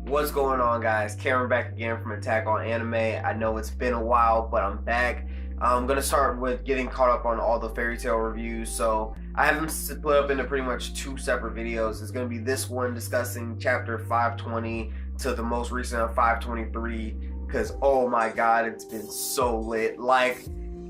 What's going on, guys? Cameron back again from Attack on Anime. I know it's been a while, but I'm back. I'm gonna start with getting caught up on all the Fairy Tail reviews. So I have them split up into pretty much two separate videos. It's gonna be this one discussing chapter 520 to the most recent of 523, because oh my god, it's been so lit. Like,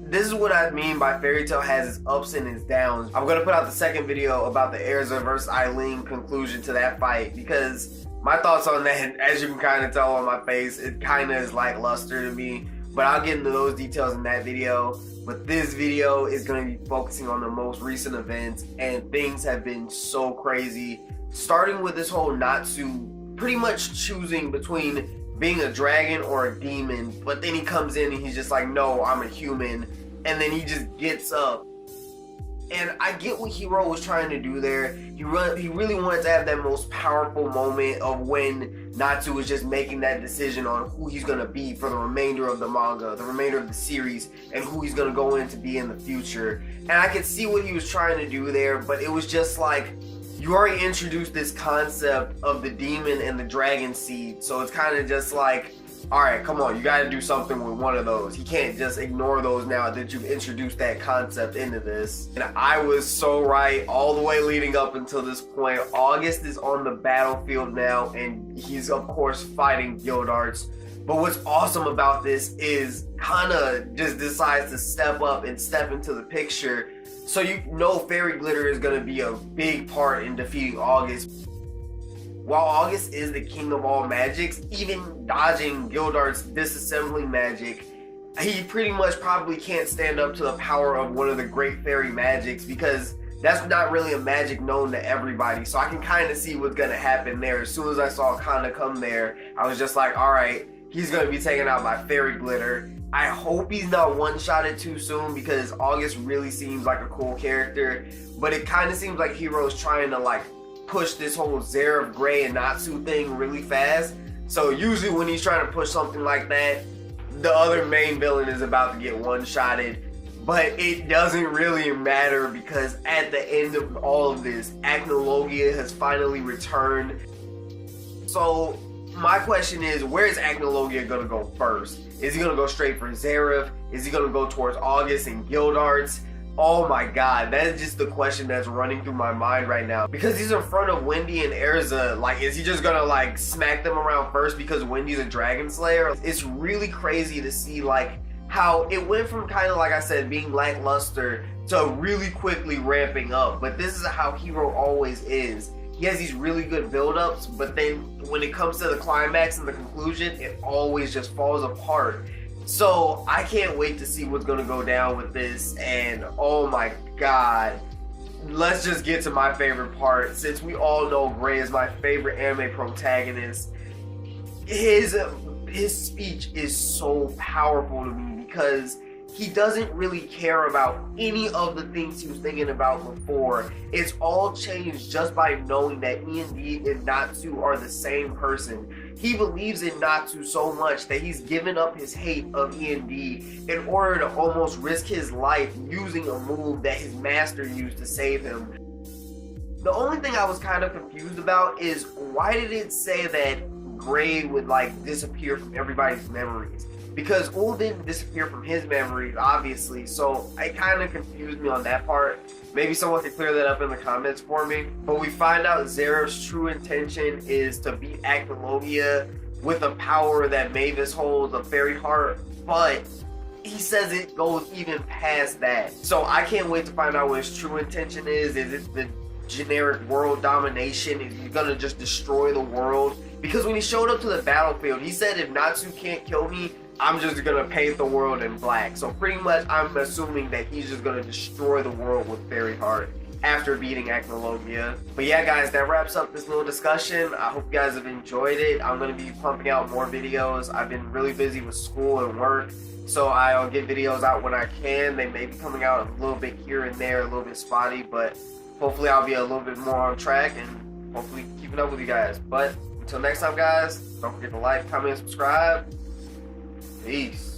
this is what I mean by Fairy Tail has its ups and its downs. I'm gonna put out the second video about the Erza versus Eileen conclusion to that fight, because my thoughts on that, as you can kind of tell on my face, it kind of is lackluster to me, but I'll get into those details in that video. But this video is going to be focusing on the most recent events, and things have been so crazy, starting with this whole Natsu pretty much choosing between being a dragon or a demon, but then he comes in and he's just like, no, I'm a human, and then he just gets up. And I get what Hiro was trying to do there. He really wanted to have that most powerful moment of when Natsu was just making that decision on who he's going to be for the remainder of the manga, the remainder of the series, and who he's going to go in to be in the future. And I could see what he was trying to do there, but it was just like, you already introduced this concept of the demon and the dragon seed, so it's kind of just like, alright, come on, you gotta do something with one of those. You can't just ignore those now that you've introduced that concept into this. And I was so right all the way leading up until this point. August is on the battlefield now, and he's of course fighting Gildarts. But what's awesome about this is Kana just decides to step up and step into the picture. So you know Fairy Glitter is gonna be a big part in defeating August. While August is the king of all magics, even dodging Gildart's disassembling magic, he pretty much probably can't stand up to the power of one of the great fairy magics, because that's not really a magic known to everybody. So I can kind of see what's going to happen there. As soon as I saw Kana come there, I was just like, alright, he's going to be taken out by Fairy Glitter. I hope he's not one-shotted too soon, because August really seems like a cool character. But it kind of seems like Hiro's trying to like push this whole Zeref, Gray, and Natsu thing really fast. So usually when he's trying to push something like that, the other main villain is about to get one-shotted. But it doesn't really matter, because at the end of all of this, Acnologia has finally returned. So my question is, where is Acnologia gonna go first? Is he gonna go straight for Zeref? Is he gonna go towards August and Gildarts? Oh my god, that is just the question that's running through my mind right now. Because he's in front of Wendy and Erza, like, is he just gonna like smack them around first because Wendy's a dragon slayer? It's really crazy to see like how it went from kind of, like I said, being lackluster to really quickly ramping up. But this is how Hiro always is. He has these really good build-ups, but then when it comes to the climax and the conclusion, it always just falls apart. So I can't wait to see what's gonna go down with this, and oh my god, let's just get to my favorite part. Since we all know Gray is my favorite anime protagonist, his speech is so powerful to me, because he doesn't really care about any of the things he was thinking about before. It's all changed just by knowing that END and Natsu are the same person. He believes in Natsu so much that he's given up his hate of END in order to almost risk his life using a move that his master used to save him. The only thing I was kind of confused about is, why did it say that Gray would like disappear from everybody's memories? Because Ul didn't disappear from his memories, obviously, so it kind of confused me on that part. Maybe someone could clear that up in the comments for me. But we find out Zeref's true intention is to beat Acnologia with a power that Mavis holds, a fairy heart, but he says it goes even past that. So I can't wait to find out what his true intention is. Is it the generic world domination? Is he gonna just destroy the world? Because when he showed up to the battlefield, he said, if Natsu can't kill me, I'm just gonna paint the world in black. So pretty much I'm assuming that he's just gonna destroy the world with Fairy Heart after beating Acnologia. But yeah guys, that wraps up this little discussion. I hope you guys have enjoyed it. I'm gonna be pumping out more videos. I've been really busy with school and work, so I'll get videos out when I can. They may be coming out a little bit here and there, a little bit spotty, but hopefully I'll be a little bit more on track and hopefully keeping up with you guys. But until next time guys, don't forget to like, comment, and subscribe. Peace.